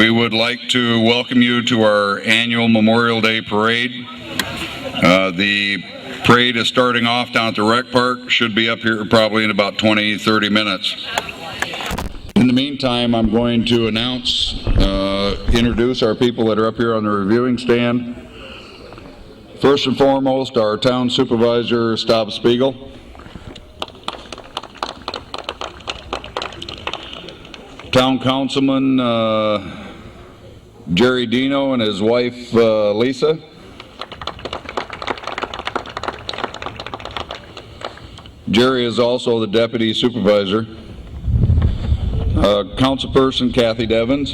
We would like to welcome you to our annual Memorial Day Parade. The parade is starting off down at the Rec Park, should be up here probably in about 20-30 minutes. In the meantime, I'm going to introduce our people that are up here on the reviewing stand. First and foremost, our town supervisor, Staub Spiegel. Town councilman Jerry Dino and his wife Lisa. Jerry is also the deputy supervisor. Councilperson Kathy Devens.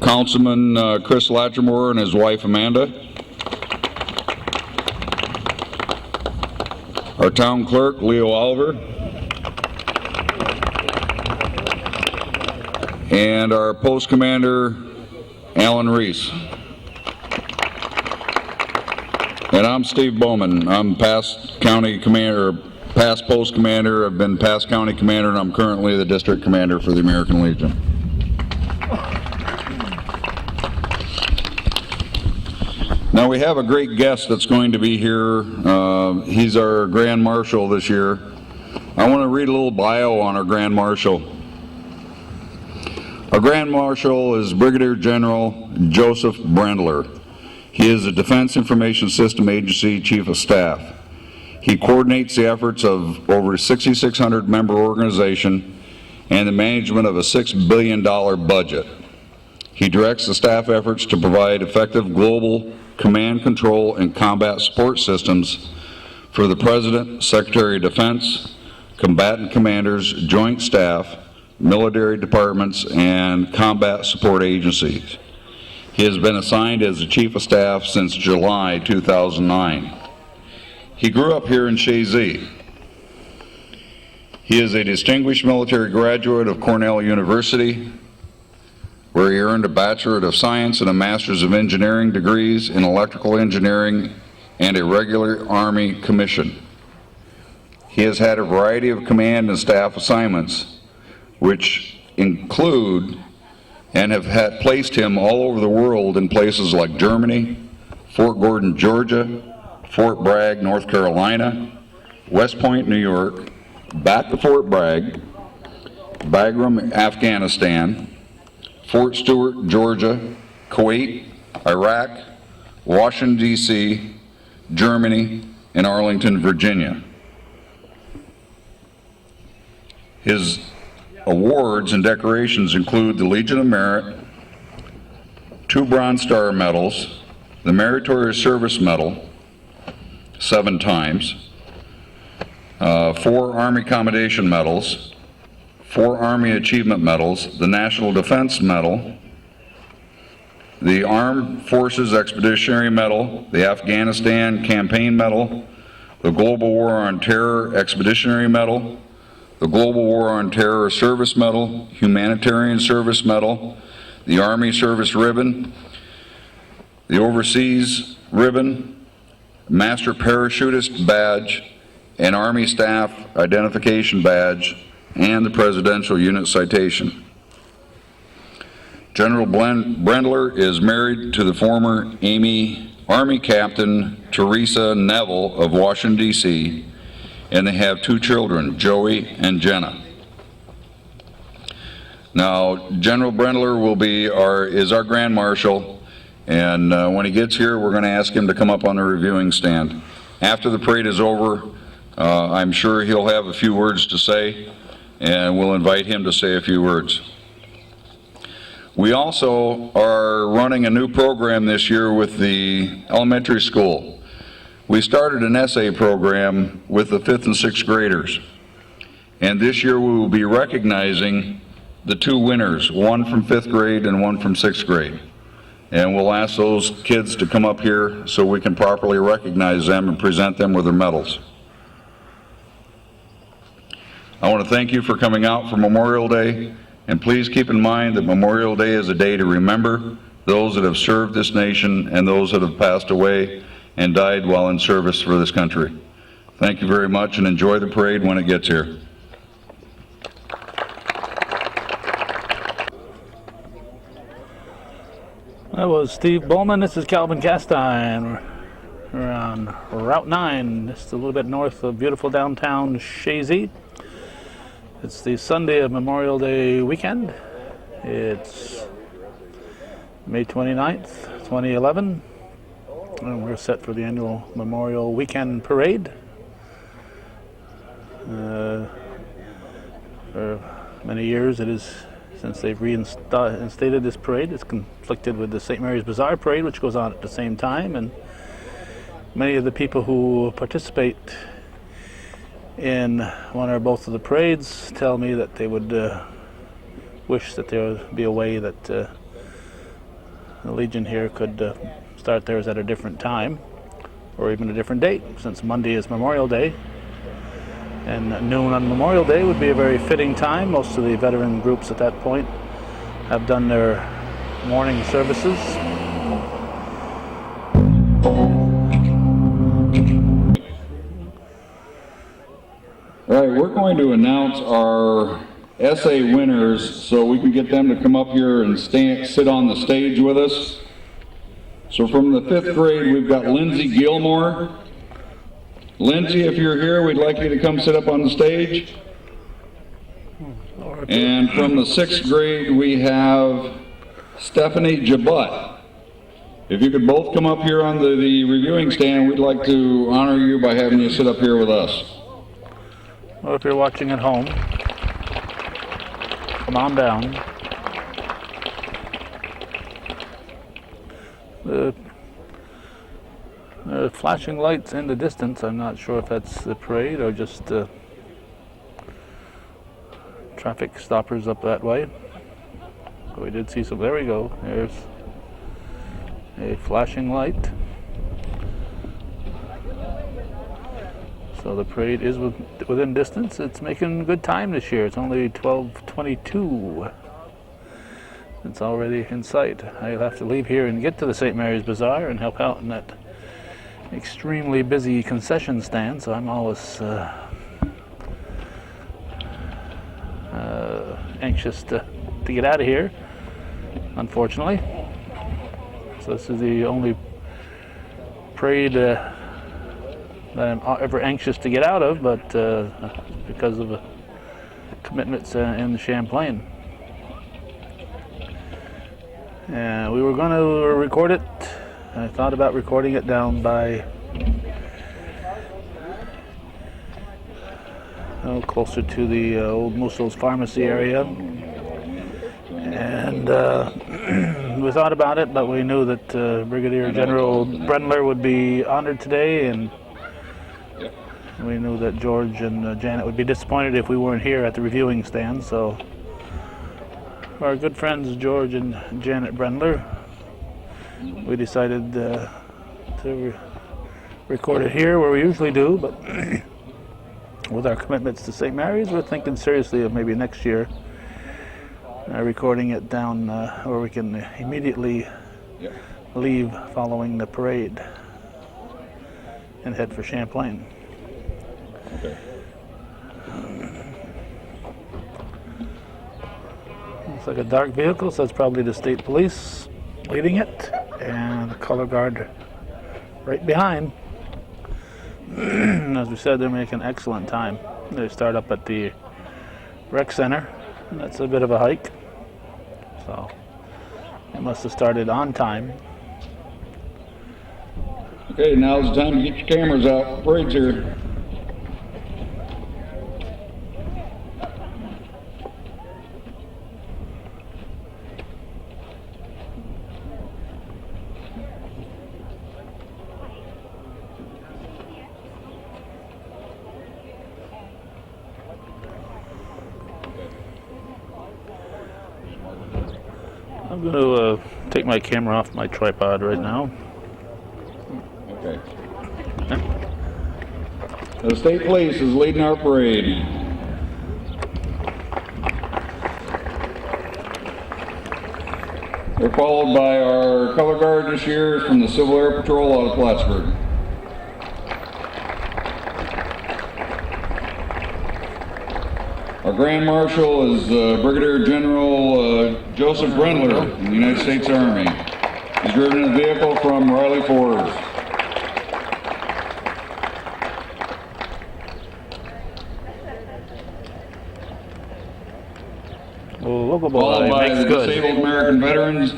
Councilman Chris Latrimore and his wife Amanda. Our town clerk Leo Oliver. And our post commander Alan Reese. And I'm Steve Bowman. I'm past county commander, past post commander. I've been past county commander, and I'm currently the district commander for the American Legion. Now we have a great guest that's going to be here. He's our Grand Marshal this year. I want to read a little bio on our Grand Marshal. Our Grand Marshal is Brigadier General Joseph Brendler. He is a Defense Information System Agency Chief of Staff. He coordinates the efforts of over a 6,600 member organization and the management of a $6 billion budget. He directs the staff efforts to provide effective global command, control, and combat support systems for the President, Secretary of Defense, combatant commanders, joint staff, military departments, and combat support agencies. He has been assigned as the Chief of Staff since July 2009. He grew up here in Chazy. He is a distinguished military graduate of Cornell University, where he earned a Bachelor of Science and a Master's of Engineering degrees in Electrical Engineering and a regular Army commission. He has had a variety of command and staff assignments, which include and have placed him all over the world in places like Germany, Fort Gordon, Georgia, Fort Bragg, North Carolina, West Point, New York, back to Fort Bragg, Bagram, Afghanistan, Fort Stewart, Georgia, Kuwait, Iraq, Washington, D.C., Germany, and Arlington, Virginia. His awards and decorations include the Legion of Merit, 2 Bronze Star medals, the Meritorious Service Medal 7 times, 4 Army Commendation Medals, 4 Army Achievement Medals, the National Defense Medal, the Armed Forces Expeditionary Medal, the Afghanistan Campaign Medal, the Global War on Terror Expeditionary Medal, the Global War on Terror Service Medal, Humanitarian Service Medal, the Army Service Ribbon, the Overseas Ribbon, Master Parachutist Badge, an Army Staff Identification Badge, and the Presidential Unit Citation. General Brendler is married to the former Army Captain Teresa Neville of Washington, D.C., and they have 2 children, Joey and Jenna. Now, General Brendler is our Grand Marshal, and when he gets here, we're going to ask him to come up on the reviewing stand. After the parade is over, I'm sure he'll have a few words to say, and we'll invite him to say a few words. We also are running a new program this year with the elementary school. We started an essay program with the 5th and 6th graders, and this year we will be recognizing the 2 winners, one from 5th grade and one from 6th grade. And we'll ask those kids to come up here so we can properly recognize them and present them with their medals. I want to thank you for coming out for Memorial Day, and please keep in mind that Memorial Day is a day to remember those that have served this nation and those that have passed away and died while in service for this country. Thank you very much, and enjoy the parade when it gets here. That was Steve Bowman. This is Calvin Castine. We're on Route 9, just a little bit north of beautiful downtown Chazy. It's the Sunday of Memorial Day weekend. It's May 29th, 2011. And we're set for the annual Memorial Weekend Parade. For many years, it is since they've reinstated this parade. It's conflicted with the St. Mary's Bazaar Parade, which goes on at the same time. And many of the people who participate in one or both of the parades tell me that they would wish that there would be a way that the Legion here could start theirs at a different time or even a different date, since Monday is Memorial Day. And noon on Memorial Day would be a very fitting time. Most of the veteran groups at that point have done their morning services. All right, we're going to announce our essay winners so we can get them to come up here and sit on the stage with us. So from the 5th grade, we've got Lindsay Gilmore. Lindsay, if you're here, we'd like you to come sit up on the stage. And from the 6th grade, we have Stephanie Jabut. If you could both come up here on the reviewing stand, we'd like to honor you by having you sit up here with us. Well, if you're watching at home, come on down. The flashing lights in the distance, I'm not sure if that's the parade or just traffic stoppers up that way. But we did see some. There we go. There's a flashing light. So the parade is within distance. It's making good time this year. It's only 12:22. It's already in sight. I'll have to leave here and get to the St. Mary's Bazaar and help out in that extremely busy concession stand, so I'm always anxious to get out of here, unfortunately. So this is the only parade that I'm ever anxious to get out of, but because of commitments in Champlain. We were going to record it. I thought about recording it down by closer to the old Musso's Pharmacy area. And we thought about it, but we knew that Brigadier General Brendler would be honored today, and we knew that George and Janet would be disappointed if we weren't here at the reviewing stand. So our good friends George and Janet Brendler, we decided to record it here where we usually do, but with our commitments to St. Mary's, we're thinking seriously of maybe next year recording it down where we can immediately leave following the parade and head for Champlain. Okay. Looks like a dark vehicle, so it's probably the state police leading it, and the color guard right behind. As we said, they're making excellent time. They start up at the rec center, and that's a bit of a hike, so they must have started on time. Okay, now's the time to get your cameras out. Parade's here. I'm going to take my camera off my tripod right now. Okay. The state police is leading our parade. They're followed by our color guard this year from the Civil Air Patrol out of Plattsburgh. Our Grand Marshal is Brigadier General Joseph Brendler in the United States Army. He's driven a vehicle from Riley Ford. Local Followed boy by makes the good. disabled American veterans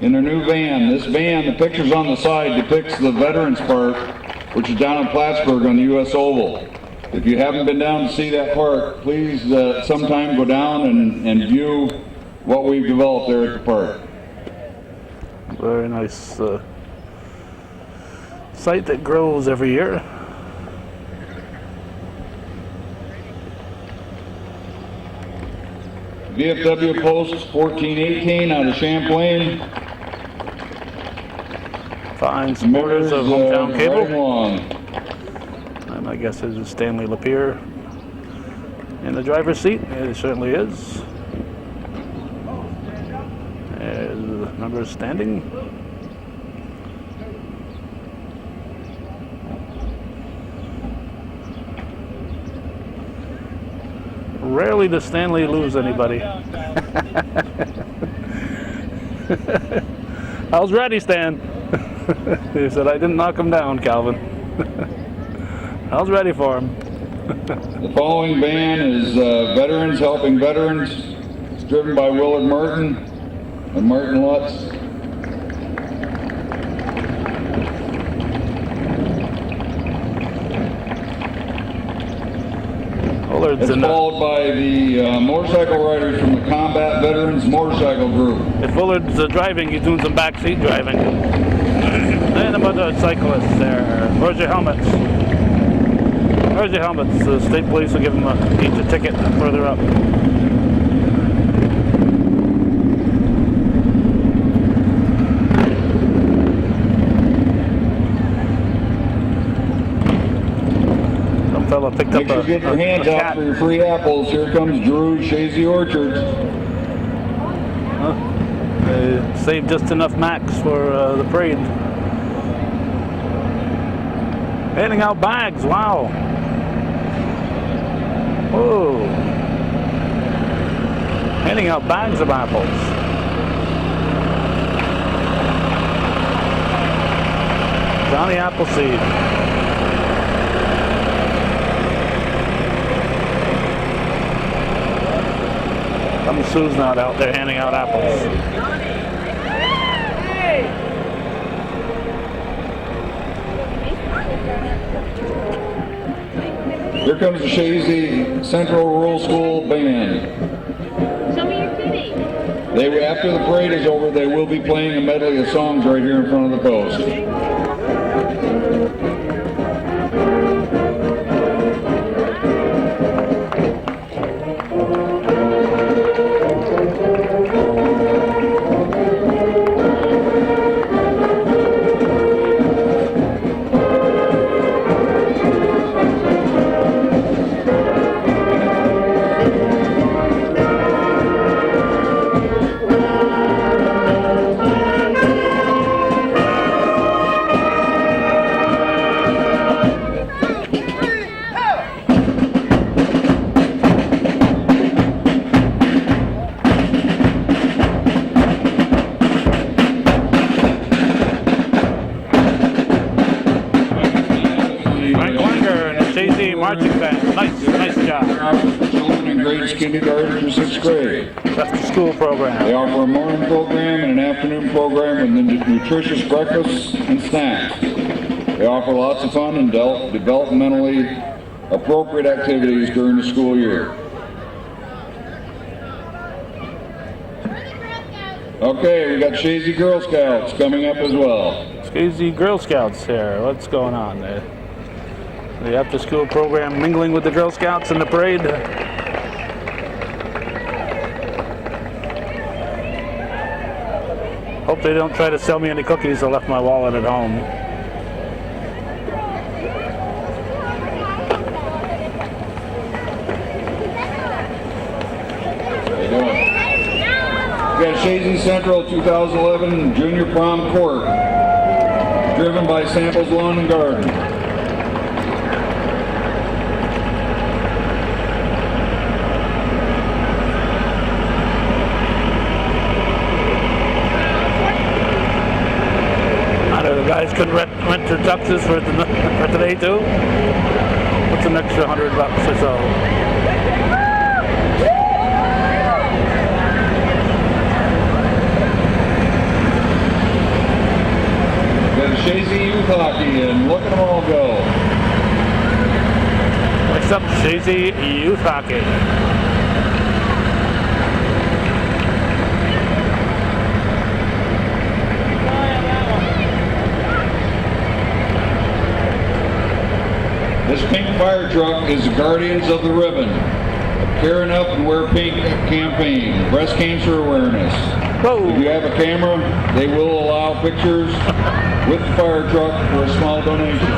in their new van. This van, the pictures on the side depicts the Veterans Park, which is down in Plattsburgh on the U.S. Oval. If you haven't been down to see that park, please sometime go down and view what we've developed there at the park. Very nice site that grows every year. VFW Post 1418 out of Champlain. Fine supporters of Hometown Cable. Right along. And my guess is Stanley Lapierre in the driver's seat. It certainly is. There's the members standing. Rarely does Stanley lose anybody. I was ready, Stan. He said, I didn't knock him down, Calvin. I was ready for him. The following van is Veterans Helping Veterans. It's driven by Willard Martin and Martin Lutz. Willard's It's in the, followed by the motorcycle riders from the Combat Veterans Motorcycle Group. if Willard's driving, he's doing some backseat driving. And a bunch of cyclists there. Where's your helmets? Where's your helmets? The state police will give them each a ticket further up. Some fella picked Make up sure you get your hands out cat. for your free apples. Here comes Drew Chazy Orchards. They saved just enough max for the parade. Handing out bags, wow. Whoa. Handing out bags of apples. Johnny Appleseed. Some Sue's not out there handing out apples. Here comes the Chazy Central Rural School Band. Show me your TV. After the parade is over, they will be playing a medley of songs right here in front of the post. Marching band. Nice job. Children in grades kindergarten through 6th grade. That's the school program. They offer a morning program and an afternoon program with nutritious breakfasts and snacks. They offer lots of fun and developmentally appropriate activities during the school year. Okay, we got Chazy Girl Scouts coming up as well. Chazy Girl Scouts here. What's going on there? The after-school program mingling with the Girl Scouts in the parade. Hope they don't try to sell me any cookies. I left my wallet at home. How you doing? We got Chazy Central 2011 Junior Prom Court, driven by Samples Lawn and Garden. could rent winter tuxes for today too. What's an extra $100 or so? Got a Chazy youth hockey, and look at them all go. Next up, Chazy Youth Hockey. This pink fire truck is the Guardians of the Ribbon. Care Enough and Wear Pink campaign, breast cancer awareness. Whoa. If you have a camera, they will allow pictures with the fire truck for a small donation.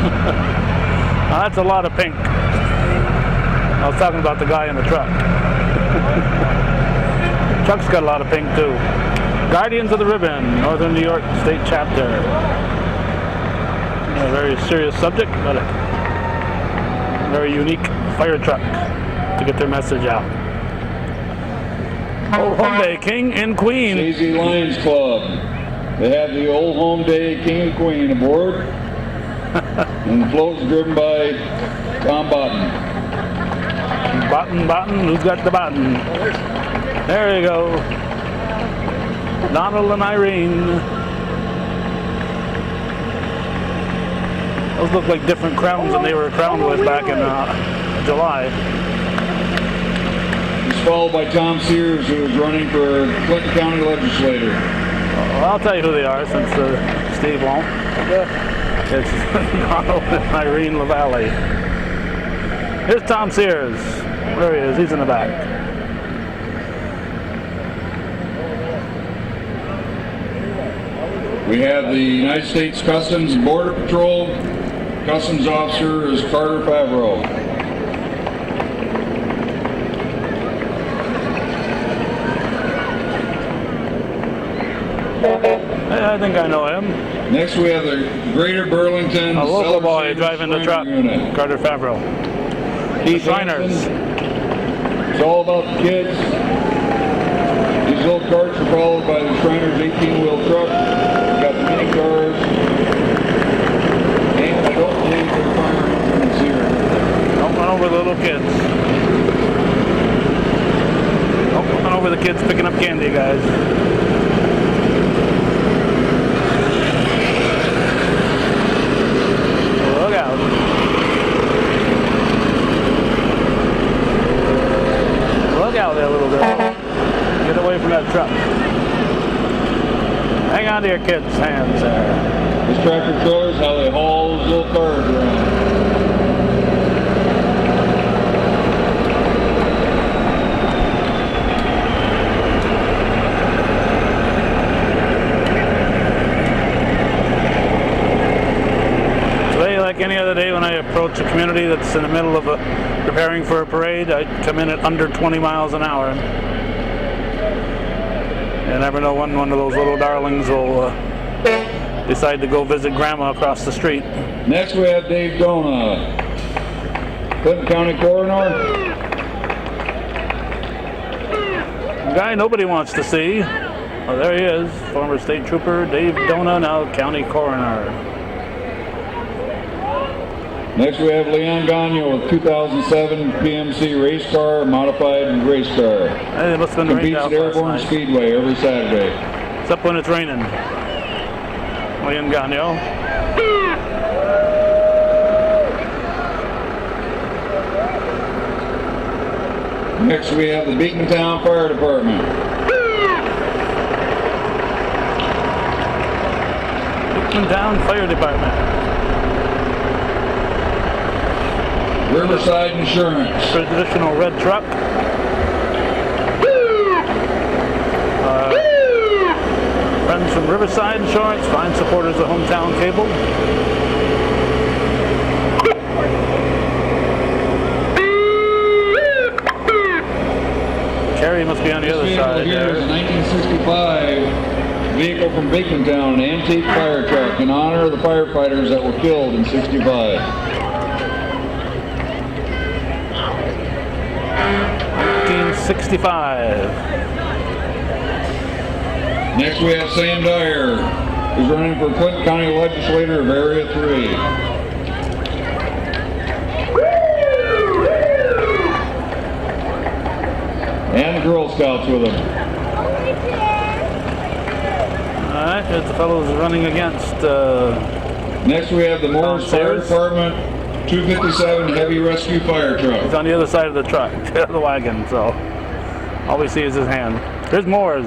That's a lot of pink. I was talking about the guy in the truck. Truck's got a lot of pink too. Guardians of the Ribbon, Northern New York State Chapter. A very serious subject, but a very unique fire truck to get their message out. Old Home Day, King and Queen. Chazy Lions Club. They have the Old Home Day King and Queen aboard. And the float is driven by Tom Botten. Botten, who's got the Botten? There you go. Donald and Irene. Those look like different crowns than they were crowned with back in July. He's followed by Tom Sears, who is running for Clinton County Legislator. Well, I'll tell you who they are since Steve won't. It's Donald and Irene LaValle. Here's Tom Sears. There he is. He's in the back. We have the United States Customs and Border Patrol. Customs officer is Carter Favreau. I think I know him. Next we have the Greater Burlington A local Cellar boy Savings driving the truck. Unit. Carter Favreau. Keith Shriners. Hansen. It's all about the kids. These little carts are followed by the Shriners 18-wheel truck. We've got the mini cars. And I don't believe they're fire engines here. Don't run over the little kids. Don't run over the kids picking up candy, guys. Look out. Look out there, little girl. Get away from that truck. Hang on to your kids' hands there. This tractor trailer is how they haul those little cars around. Today, like any other day, when I approach a community that's in the middle of preparing for a parade, I come in at under 20 miles an hour. You never know when one of those little darlings will decide to go visit Grandma across the street. Next we have Dave Dona, Clinton County Coroner. A guy nobody wants to see. Oh, there he is, former state trooper Dave Dona, now county coroner. Next we have Leon Gagnon with 2007 PMC race car, modified race car. Hey, it must have been rained Competes out at last Airborne night. Speedway every Saturday. Except when it's raining. Leon Gagnon. Next we have the Beacontown Fire Department. Beacontown Fire Department. Riverside Insurance. Traditional red truck. Friends from Riverside Insurance, fine supporters of Hometown Cable. Carrie must be on the other This vehicle side here is a there. 1965 vehicle from Beacontown, an antique fire truck in honor of the firefighters that were killed in '65. 1965. Next we have Sam Dyer, is running for Clinton County Legislator of Area 3. And the Girl Scouts with him. All right, here's the fellows running against. Next we have the Morris Fire Department 257 Heavy Rescue Fire Truck. He's on the other side of the truck, the wagon, so all we see is his hand. Here's Moore's.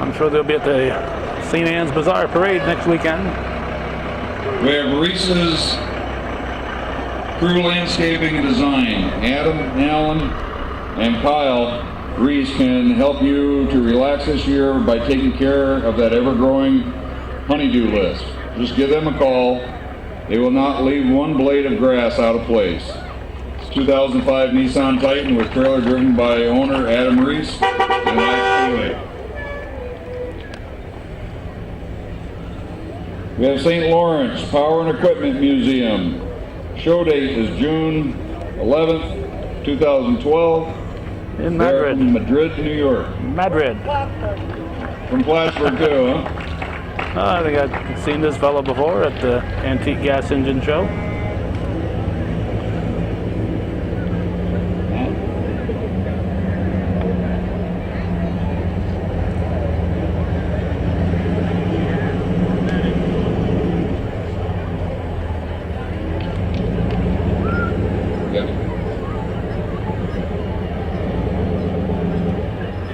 I'm sure they'll be at the St. Anne's Bazaar Parade next weekend. We have Reese's Crew Landscaping and Design. Adam, Alan, and Kyle Reese can help you to relax this year by taking care of that ever-growing honeydew list. Just give them a call. They will not leave one blade of grass out of place. It's 2005 Nissan Titan with trailer driven by owner Adam Reese. We have St. Lawrence Power and Equipment Museum. Show date is June 11th, 2012. In Madrid. From Madrid, New York. Madrid. From Plattsburgh too, huh? I think I've seen this fellow before at the Antique Gas Engine Show.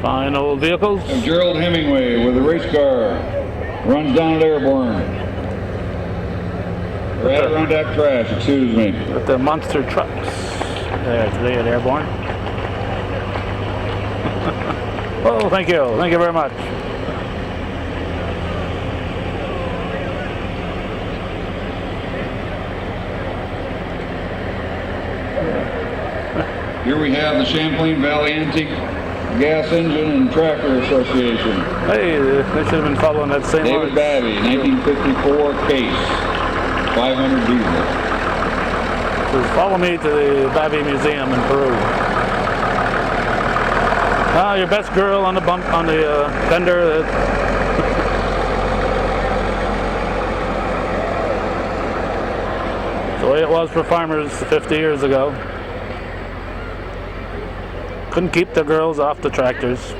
Fine old vehicles. And Gerald Hemingway with a race car. Runs down at Airborne. Or Adirondack Trash, excuse me. With the monster trucks there today at Airborne. Oh, thank you. Thank you very much. Here we have the Champlain Valley Antique Gas Engine and Tractor Association. Hey, they should have been following that same David Babby, 1954 case, 500 diesel. Says, follow me to the Babby Museum in Peru. Ah, your best girl on the bump on the fender. That's the way it was for farmers 50 years ago. Couldn't keep the girls off the tractors.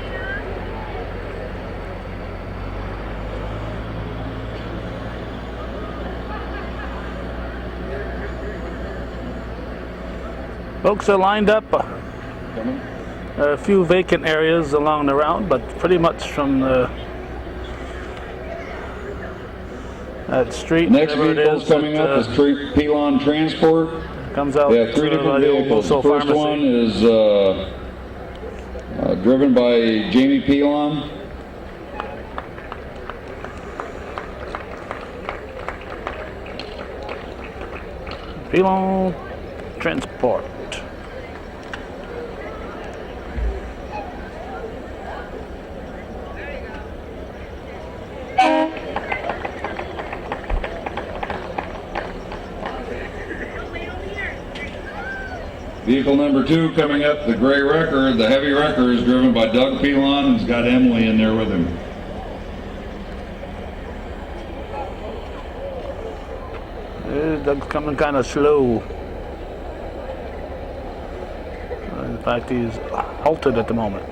Folks are lined up. There are a few vacant areas along the route, but pretty much from that street. Next vehicle's coming up is Pelon Transport. Comes out. They have three different vehicles. The first one is driven by Jamie Pelon. Pelon Transport. Vehicle number 2 coming up, the gray wrecker, the heavy wrecker, is driven by Doug Pelon and has got Emily in there with him. Doug's coming kind of slow. In fact, he's halted at the moment.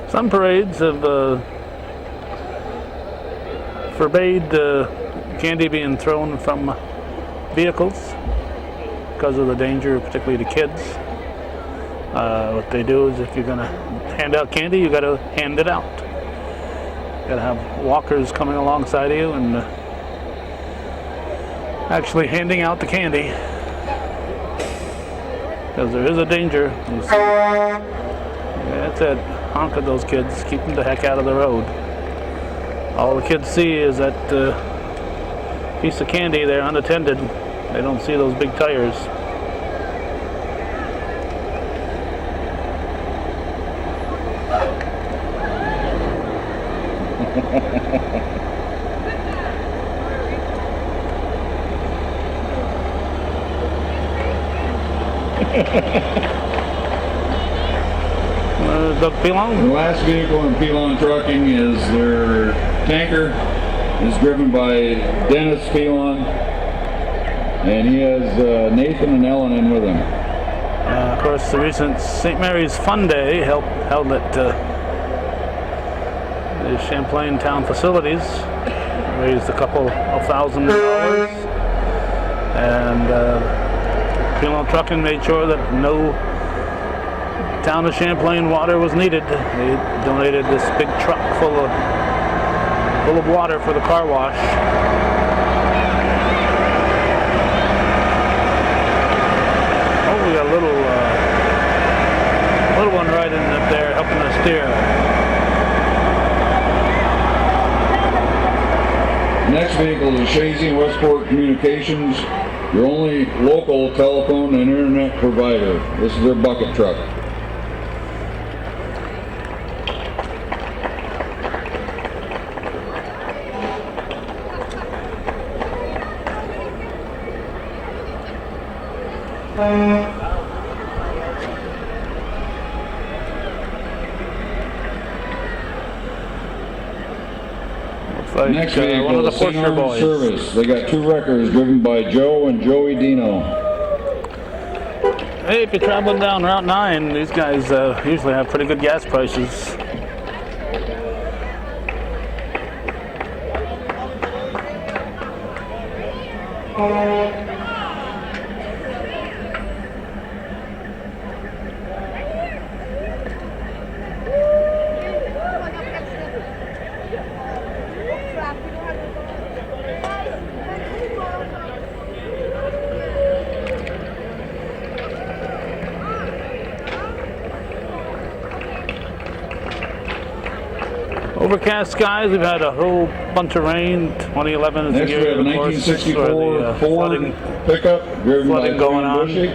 Some parades have forbade candy being thrown from vehicles because of the danger, particularly to kids. What they do is if you're going to hand out candy, you got to hand it out. You got to have walkers coming alongside of you and actually handing out the candy, because there is a danger. That's it. Honk at those kids. Keep them the heck out of the road. All the kids see is that piece of candy there unattended. They don't see those big tires. Doug The Pilon. last vehicle in Pilon Trucking is their tanker. It's driven by Dennis Pilon, and he has Nathan and Ellen in with him. Of course, the recent St. Mary's Fun Day held at the Champlain Town facilities, raised a couple of $1,000, and Pilon Trucking made sure that no town of Champlain water was needed. They donated this big truck full of water for the car wash. Oh, we got a little one riding up there helping us steer. Next vehicle is Chazy Westport Communications, your only local telephone and internet provider. This is their bucket truck. Looks like Next vehicle one of the is St. Porsche Arnold boys. Service. They got two wreckers driven by Joe and Joey Dino. Hey, if you're traveling down Route 9, these guys usually have pretty good gas prices. Overcast skies, we've had a whole bunch of rain. 2011 is the Next we year, have a of course, 1964 where the Ford flooding. pickup driven by flooding going Fran on. Bushy.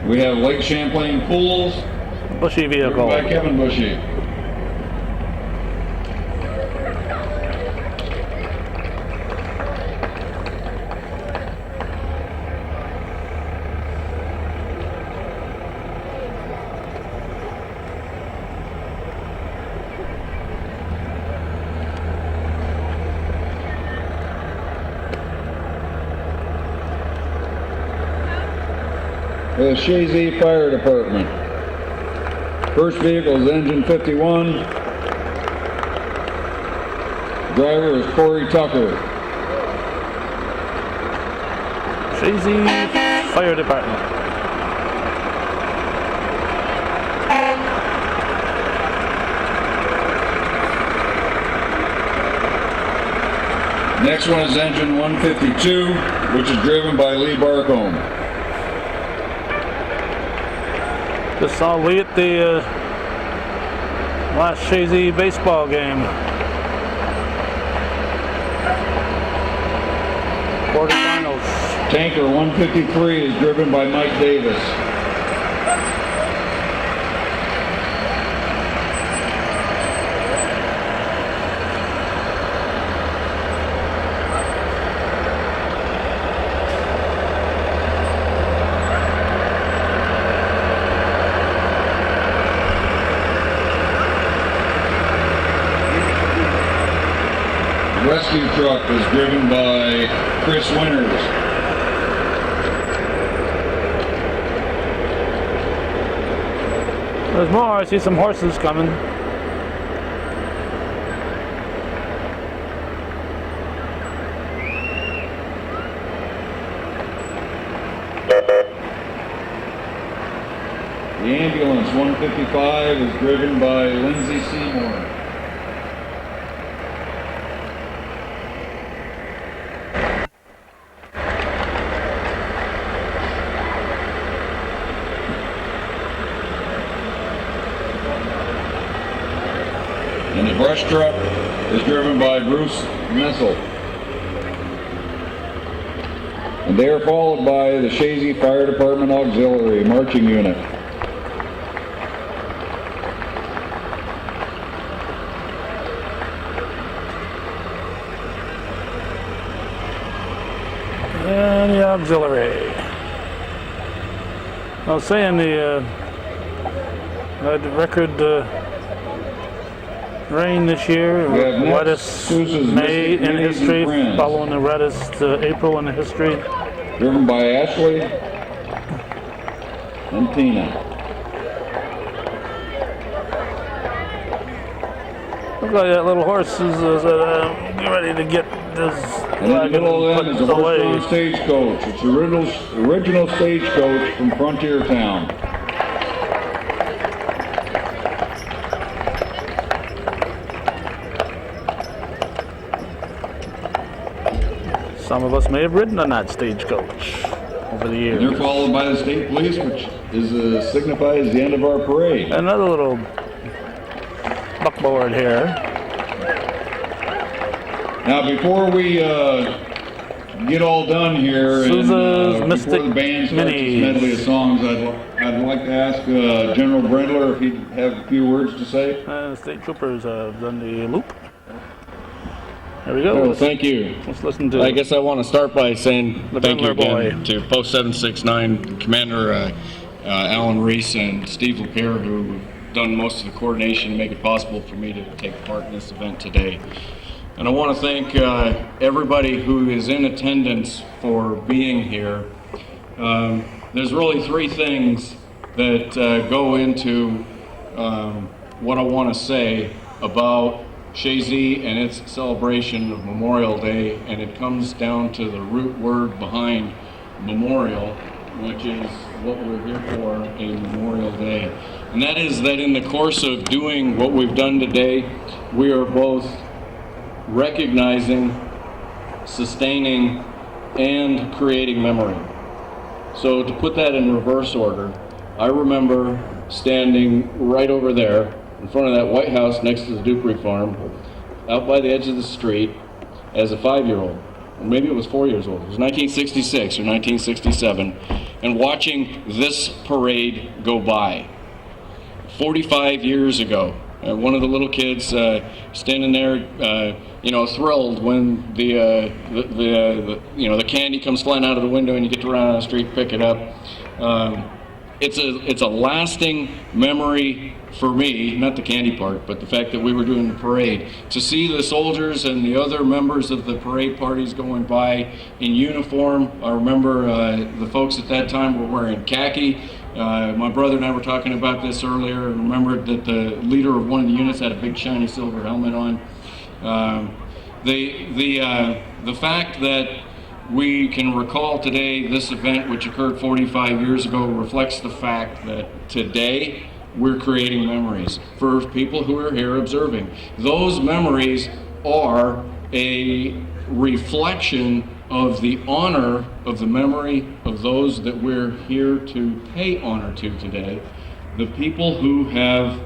We have Lake Champlain Pools, Bushy driven vehicle. by Kevin Bushy. The Chazy Fire Department. First vehicle is engine 51. Driver is Corey Tucker. Chazy Fire Department. Next one is engine 152, which is driven by Lee Barcombe. Just saw Lee at the last Chazy baseball game. Quarterfinals. Tanker 153 is driven by Mike Davis. Rescue truck is driven by Chris Winters. There's more. I see some horses coming. The ambulance 155 is driven by Lindsay Seymour. And the brush truck is driven by Bruce Missile. And they are followed by the Chazy Fire Department Auxiliary Marching Unit. And the auxiliary. I was saying the record rain this year, We have next wettest Sousa's May Mystic in Minis and history, Friends. following the wettest April in the history. Driven by Ashley and Tina. Looks like that little horse is getting ready to get this And in the wagon middle of them is put a away. horse-drawn stagecoach. It's the original stagecoach from Frontier Town. Some of us may have ridden on that stagecoach over the And they're years. followed by the state police, which is signifies the end of our parade. Another little buckboard here. Now, before we get all done here, Sousa's and Mystic before the band starts its Minis. medley of songs, I'd like to ask General Brendler if he'd have a few words to say. State troopers have done the loop. There we go. Well, thank you. Let's listen to I guess I want to start by saying The thank you Bendler again boy. to Post 769 Commander Alan Reese and Steve Lapierre, who have done most of the coordination to make it possible for me to take part in this event today. And I want to thank everybody who is in attendance for being here. There's really three things that go into what I want to say about Chazy and its celebration of Memorial Day, and it comes down to the root word behind memorial, which is what we're here for, a Memorial Day. And that is that in the course of doing what we've done today, we are both recognizing, sustaining, and creating memory. So to put that in reverse order, I remember standing right over there in front of that White House next to the Dupree farm, out by the edge of the street, as a 5-year-old, or maybe it was 4 years old. It was 1966 or 1967, and watching this parade go by. 45 years ago, one of the little kids standing there, thrilled when the candy comes flying out of the window and you get to run out of the street, pick it up. It's a lasting memory for me, not the candy part, but the fact that we were doing the parade. To see the soldiers and the other members of the parade parties going by in uniform. I remember the folks at that time were wearing khaki. My brother and I were talking about this earlier, and remembered that the leader of one of the units had a big shiny silver helmet on. The fact that we can recall today this event, which occurred 45 years ago, reflects the fact that today we're creating memories for people who are here observing. Those memories are a reflection of the honor of the memory of those that we're here to pay honor to today. The people who have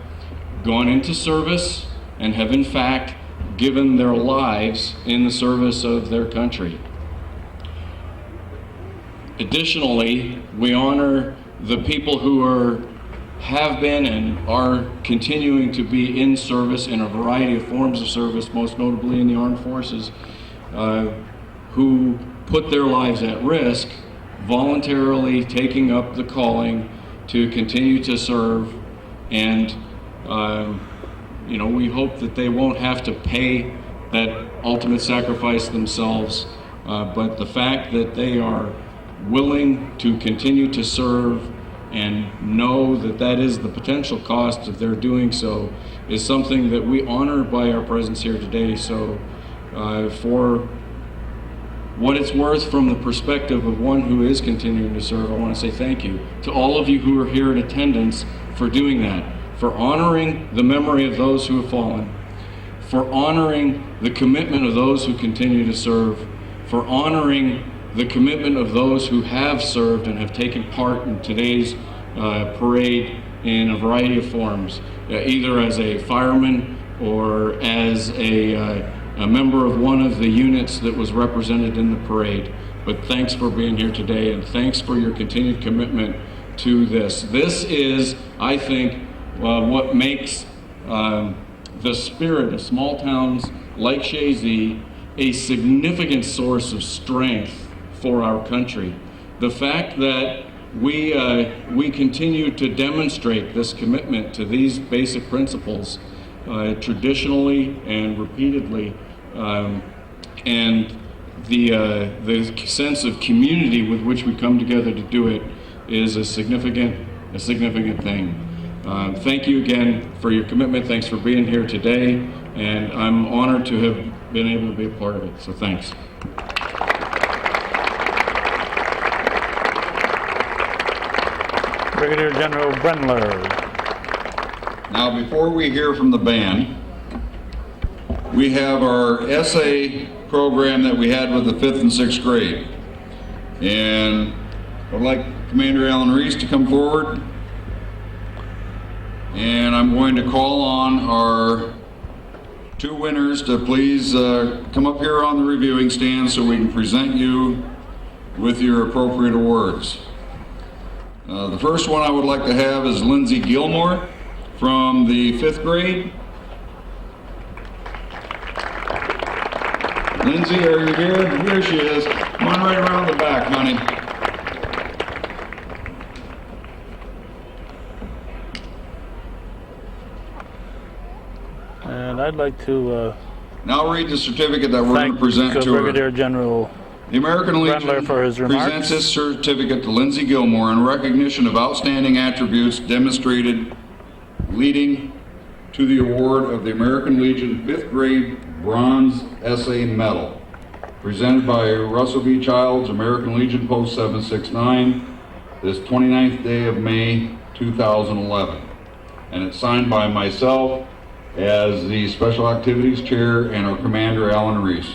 gone into service and have in fact given their lives in the service of their country. Additionally, we honor the people who have been and are continuing to be in service in a variety of forms of service, most notably in the armed forces, who put their lives at risk, voluntarily taking up the calling to continue to serve. And we hope that they won't have to pay that ultimate sacrifice themselves, but the fact that they are willing to continue to serve and know that that is the potential cost of their doing so is something that we honor by our presence here today. So for what it's worth from the perspective of one who is continuing to serve, I want to say thank you to all of you who are here in attendance for doing that, for honoring the memory of those who have fallen, for honoring the commitment of those who continue to serve, for honoring the commitment of those who have served and have taken part in today's parade in a variety of forms, either as a fireman or as a a member of one of the units that was represented in the parade. But thanks for being here today, and thanks for your continued commitment to this. This is, I think, what makes the spirit of small towns like Chazy a significant source of strength for our country. The fact that we continue to demonstrate this commitment to these basic principles traditionally and repeatedly, and the sense of community with which we come together to do it is a significant thing. Thank you again for your commitment. Thanks for being here today, and I'm honored to have been able to be a part of it. So thanks. Brigadier General Brenler. Now, before we hear from the band, we have our essay program that we had with the 5th and 6th grade. And I'd like Commander Alan Reese to come forward. And I'm going to call on our 2 winners to please come up here on the reviewing stand so we can present you with your appropriate awards. The first one I would like to have is Lindsay Gilmore from the 5th grade. Lindsay, are you here? Here she is. Come on right around the back, honey. And I'd like to Now read the certificate that we're going to present to her. Brigadier General The American Legion for his remarks. presents this certificate to Lindsay Gilmore in recognition of outstanding attributes demonstrated leading to the award of the American Legion 5th grade Bronze Essay Medal, presented by Russell B. Childs, American Legion Post 769, this 29th day of May 2011. And it's signed by myself as the Special Activities Chair and our Commander, Alan Reese.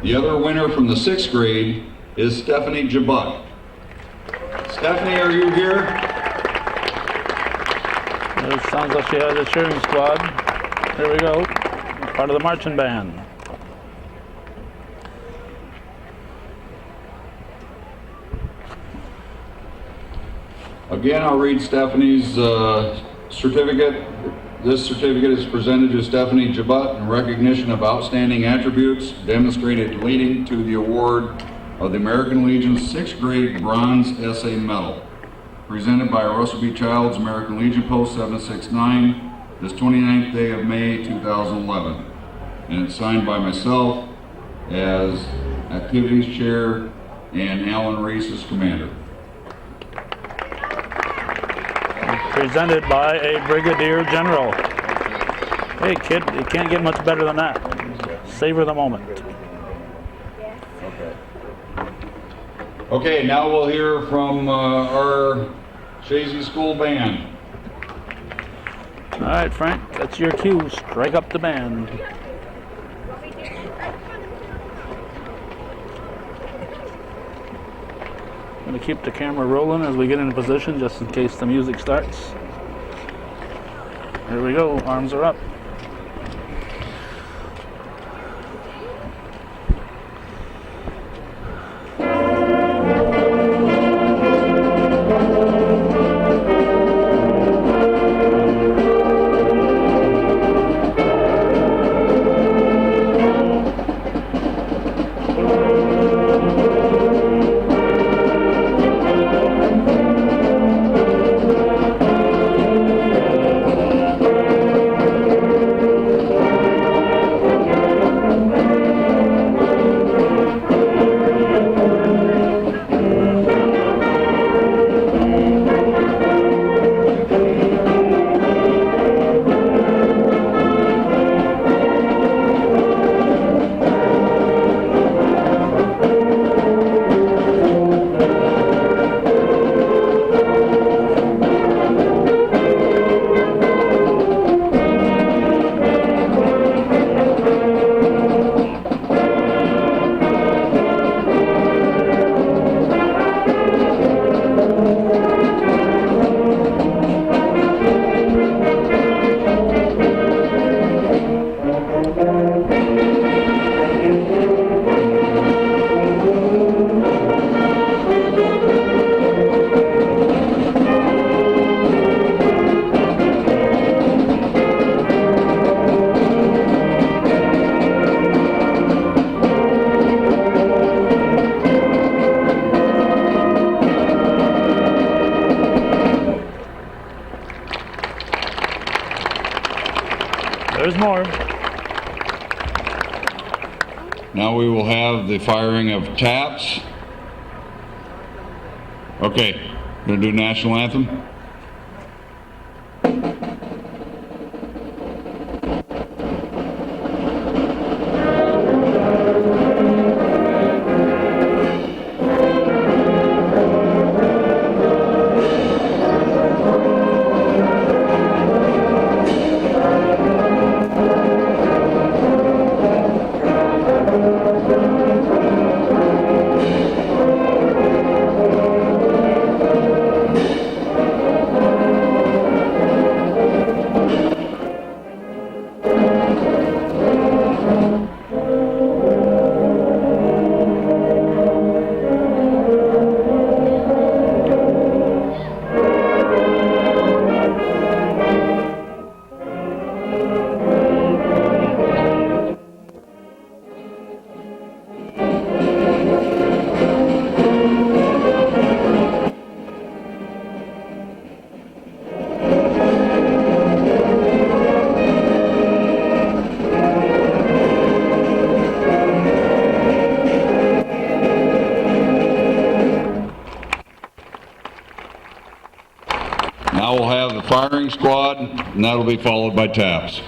The other winner from the 6th grade is Stephanie Jabut. Stephanie, are you here? It sounds like she has a cheering squad. Here we go. Part of the marching band. Again, I'll read Stephanie's certificate. This certificate is presented to Stephanie Jabut in recognition of outstanding attributes demonstrated leading to the award of the American Legion's 6th grade Bronze Essay Medal, presented by Russell B. Childs, American Legion Post 769, this 29th day of May 2011. And it's signed by myself as Activities Chair and Alan Reese as Commander. Presented by a Brigadier General. Hey kid, it can't get much better than that. Savor the moment. Okay, now we'll hear from our Chazy School Band. All right, Frank, that's your cue. Strike up the band. I'm going to keep the camera rolling as we get into position just in case the music starts. Here we go, arms are up. There's more. Now we will have the firing of taps. Okay, gonna do national anthem. Now we'll have the firing squad, and that'll be followed by taps.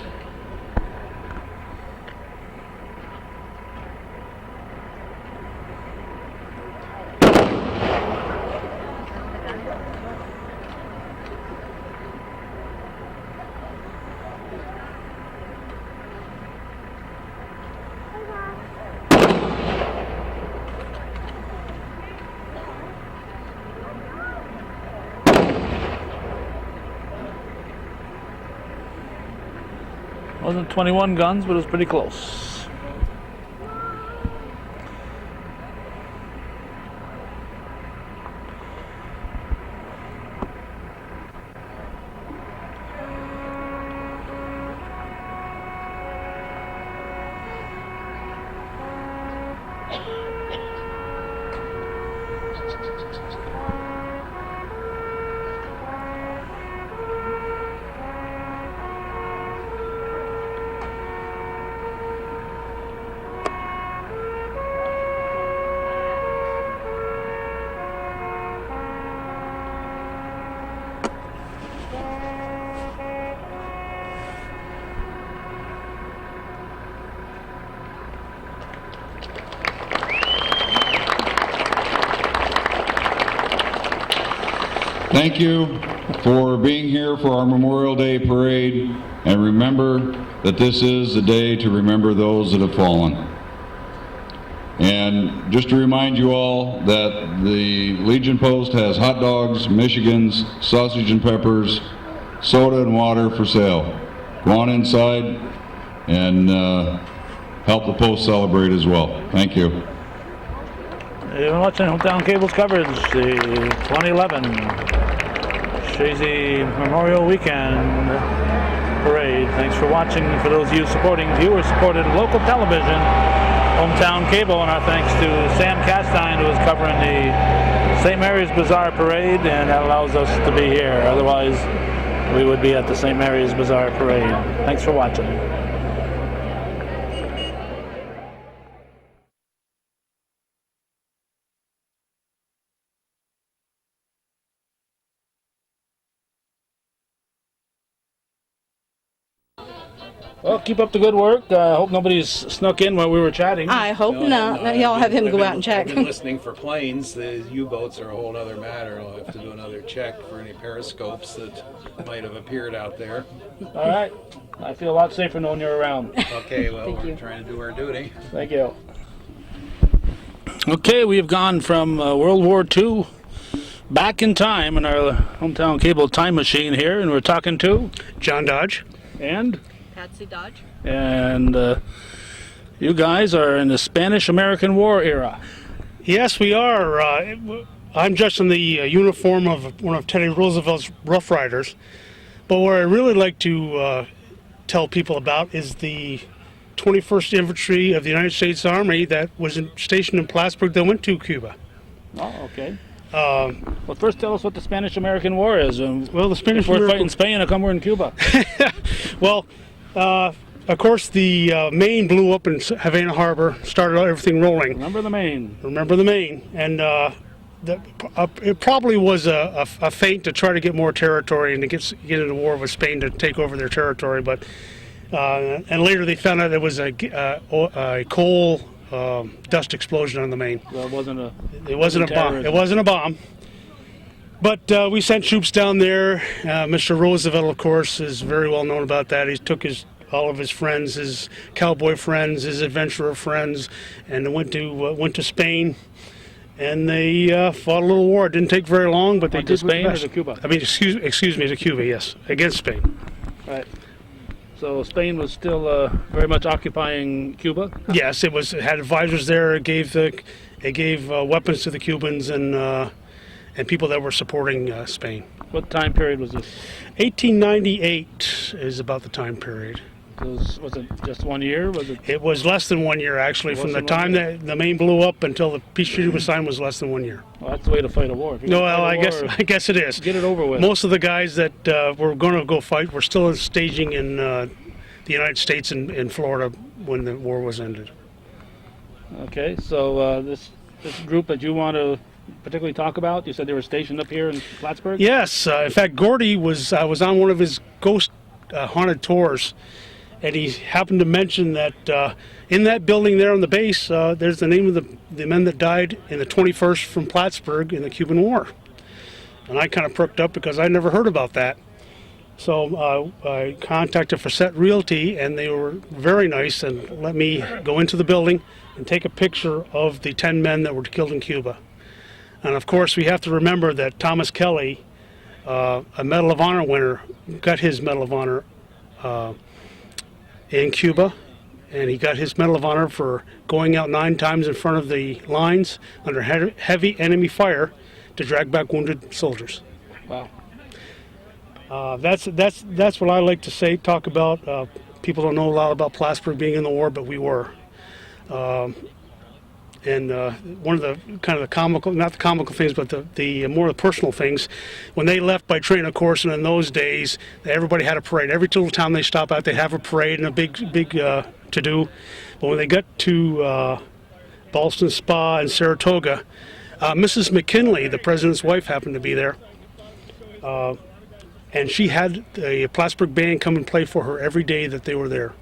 Wasn't 21 guns, but it was pretty close. Thank you for being here for our Memorial Day parade, and remember that this is the day to remember those that have fallen. And just to remind you all that the Legion Post has hot dogs, Michigans, sausage and peppers, soda and water for sale. Go on inside and help the Post celebrate as well. Thank you. You've been watching Hometown Cable's coverage, the 2011 Chazy Memorial Weekend Parade. Thanks for watching. For those of you viewer-supported local television, Hometown Cable, and our thanks to Sam Castine, who is covering the St. Mary's Bazaar Parade, and that allows us to be here. Otherwise, we would be at the St. Mary's Bazaar Parade. Thanks for watching. Well, keep up the good work. Hope nobody's snuck in while we were chatting. I hope not. Y'all have him go out and check. I've been listening for planes. The U-boats are a whole other matter. I'll have to do another check for any periscopes that might have appeared out there. All right. I feel a lot safer knowing you're around. Okay, well, we're trying to do our duty. Thank you. Okay, we have gone from World War II back in time in our Hometown Cable time machine here, and we're talking to John Dodge. and Patsy Dodge. and you guys are in the Spanish-American War era. Yes, we are. I'm just in the uniform of one of Teddy Roosevelt's Rough Riders. But what I really like to tell people about is the 21st Infantry of the United States Army that was stationed in Plattsburgh that went to Cuba. Oh, okay. Well, first tell us what the Spanish-American War is. Well, the If we're fighting Spain, how come we're in Cuba? Well, Of course, the Maine blew up in Havana Harbor, started everything rolling. Remember the Maine. Remember the Maine, and it probably was a feint to try to get more territory and to get into war with Spain to take over their territory. But and later they found out it was a coal dust explosion on the Maine. Well, it wasn't a bomb. It wasn't a bomb. But we sent troops down there. Mr. Roosevelt, of course, is very well known about that. He took all of his friends, his cowboy friends, his adventurer friends, and went to Spain. And they fought a little war. It didn't take very long, but they Went did to Spain their or best. to Cuba? I mean, excuse me, to Cuba, yes, against Spain. Right. So Spain was still very much occupying Cuba. Yes, it had advisors there. It gave weapons to the Cubans and people that were supporting Spain. What time period was this? 1898 is about the time period. Was it just 1 year? Was it? It was less than 1 year, actually. From the time that the Maine blew up until the peace treaty was signed was less than 1 year. Well, that's the way to fight a war. If you're No, gonna well, fight a war, I guess it is. Get it over with. Most of the guys that were going to go fight were still staging in the United States and in Florida when the war was ended. Okay, so this group that you want to particularly talk about, you said they were stationed up here in Plattsburgh? Yes, in fact, Gordy was on one of his ghost haunted tours, and he happened to mention that in that building there on the base, there's the name of the men that died in the 21st from Plattsburgh in the Cuban War. And I kind of perked up because I never heard about that. So I contacted Facette Realty, and they were very nice and let me go into the building and take a picture of the 10 men that were killed in Cuba. And of course, we have to remember that Thomas Kelly, a Medal of Honor winner, got his Medal of Honor in Cuba, and he got his Medal of Honor for going out 9 times in front of the lines under heavy enemy fire to drag back wounded soldiers. Wow. That's what I like to say, talk about. People don't know a lot about Plattsburgh being in the war, but we were. And one of the kind of the comical, not the comical things, but the more the personal things, when they left by train, of course, and in those days, everybody had a parade. Every little town they stop at, they have a parade and a big to-do. But when they got to Ballston Spa and Saratoga, Mrs. McKinley, the president's wife, happened to be there. And she had a Plattsburgh band come and play for her every day that they were there.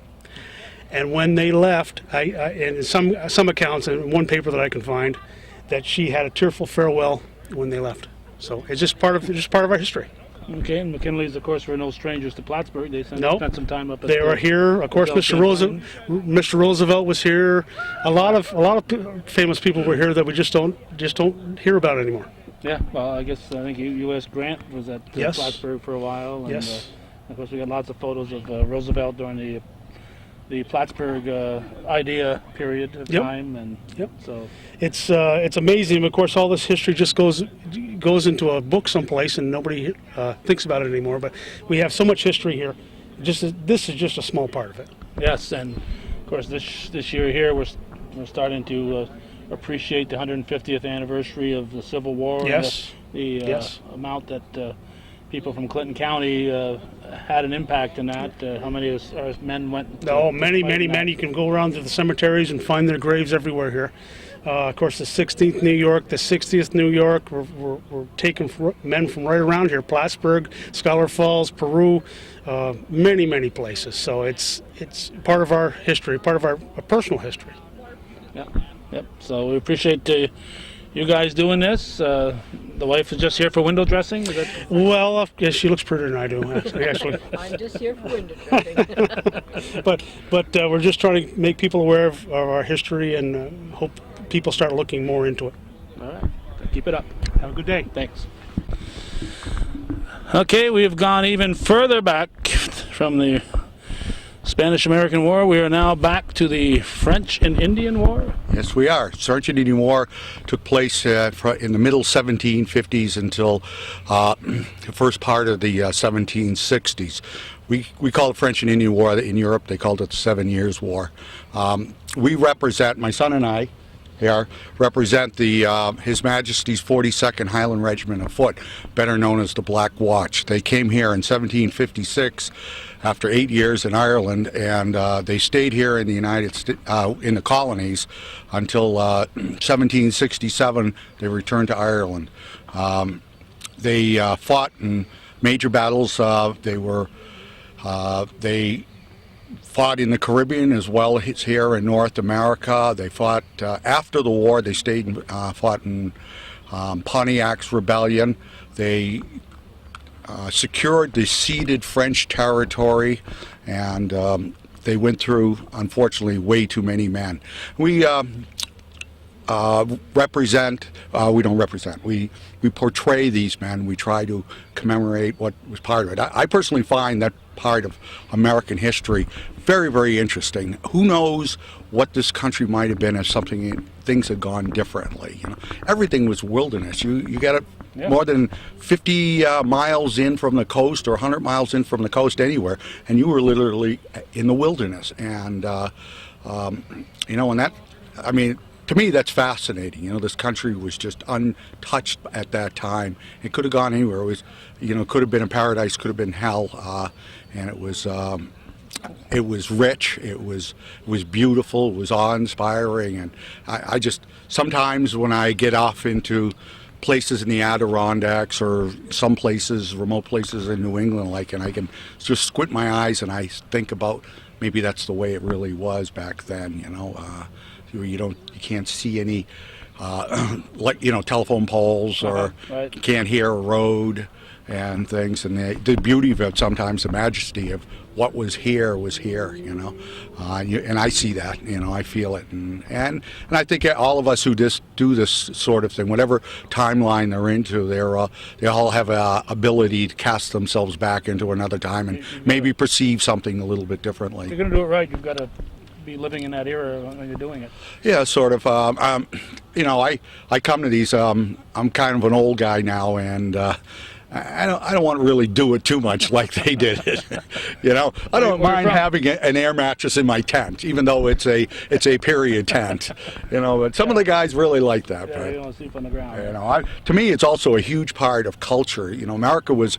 And when they left, in some accounts, and one paper that I can find, that she had a tearful farewell when they left. So it's just part of our history. Okay, and McKinley's, of course, were no strangers to Plattsburgh. They spent some time up at They were here. Of course, Mr. Roosevelt was here. A lot of famous people were here that we just don't hear about anymore. Yeah, well, I think U.S. Grant was at Yes. Plattsburgh for a while. And, Yes. of course, we got lots of photos of Roosevelt during the Plattsburgh idea period of Yep. time, and Yep. so It's amazing. Of course, all this history just goes into a book someplace, and nobody thinks about it anymore. But we have so much history here. This is just a small part of it. yes, and of course this year here we're starting to appreciate the 150th anniversary of the Civil War. Yes. And the Yes. amount that people from Clinton County had an impact in that. How many of our men went? No, many men. You can go around to the cemeteries and find their graves everywhere here. Of course, the 16th New York, the 60th New York, we're taking men from right around here, Plattsburgh, Scholar Falls, Peru, many places. So it's part of our history, part of our personal history. Yep. So we appreciate you guys doing this. The wife is just here for window dressing. Is that? Well, yes, she looks prettier than I do, actually. I'm just here for window dressing. but we're just trying to make people aware of our history and hope people start looking more into it. All right. Keep it up. Have a good day. Thanks. Okay, we have gone even further back from the Spanish-American War. We are now back to the French and Indian War. Yes, we are. French and Indian War took place in the middle 1750s until the first part of the 1760s. We call it French and Indian War. In Europe, they called it the 7 Years' War. We represent, my son and I, here represent the His Majesty's 42nd Highland Regiment of Foot, better known as the Black Watch. They came here in 1756 after 8 years in Ireland, and they stayed here in the in the colonies until 1767. They returned to Ireland. They fought in major battles. They fought in the Caribbean as well as here in North America. They fought after the war. They stayed and fought in Pontiac's Rebellion. They secured the ceded French territory, and they went through, unfortunately, way too many men. We we portray these men. We try to commemorate what was part of it. I personally find that part of American history very, very interesting. Who knows what this country might have been if things had gone differently? You know, everything was wilderness. You got it. Yeah. More than 50 miles in from the coast, or 100 miles in from the coast, anywhere, and you were literally in the wilderness. And you know, and that, I mean, to me, that's fascinating. You know, this country was just untouched at that time. It could have gone anywhere. It was, you know, could have been a paradise, could have been hell, and it was rich. It was beautiful. It was awe-inspiring. And I just, sometimes when I get off into places in the Adirondacks or some places, remote places in New England, and I can just squint my eyes and I think about maybe that's the way it really was back then. You know, you can't see any telephone poles, or right. You can't hear a road and things, and the beauty of it, sometimes the majesty of what was here, you know, and I see that, you know, I feel it, and I think all of us who just do this sort of thing, whatever timeline they're into, they all have a ability to cast themselves back into another time and maybe perceive something a little bit differently. If you're going to do it right, you've got to be living in that era when you're doing it. Yeah, sort of. You know, I come to these. I'm kind of an old guy now, and I don't want to really do it too much like they did it. You know, I don't mind having an air mattress in my tent, even though it's a period tent. You know, but some of the guys really like that. Yeah, you don't want to sleep on the ground. You know, to me, it's also a huge part of culture. You know, America was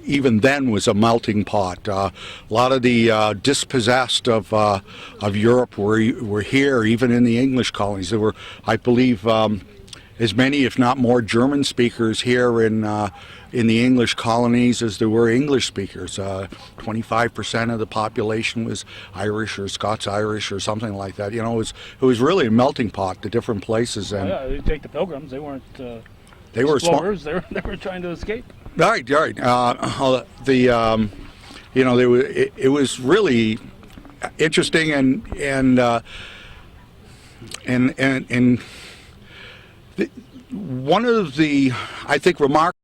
even then was a melting pot. A lot of the dispossessed of Europe were here, even in the English colonies. There were, I believe, as many, if not more, German speakers here in the English colonies as there were English speakers. 25% of the population was Irish or Scots-Irish or something like that. You know, it was really a melting pot, the different places. And you take the Pilgrims; they weren't. They were explorers. They were trying to escape. Right. You know, it was really interesting, and one of the, I think, remarkable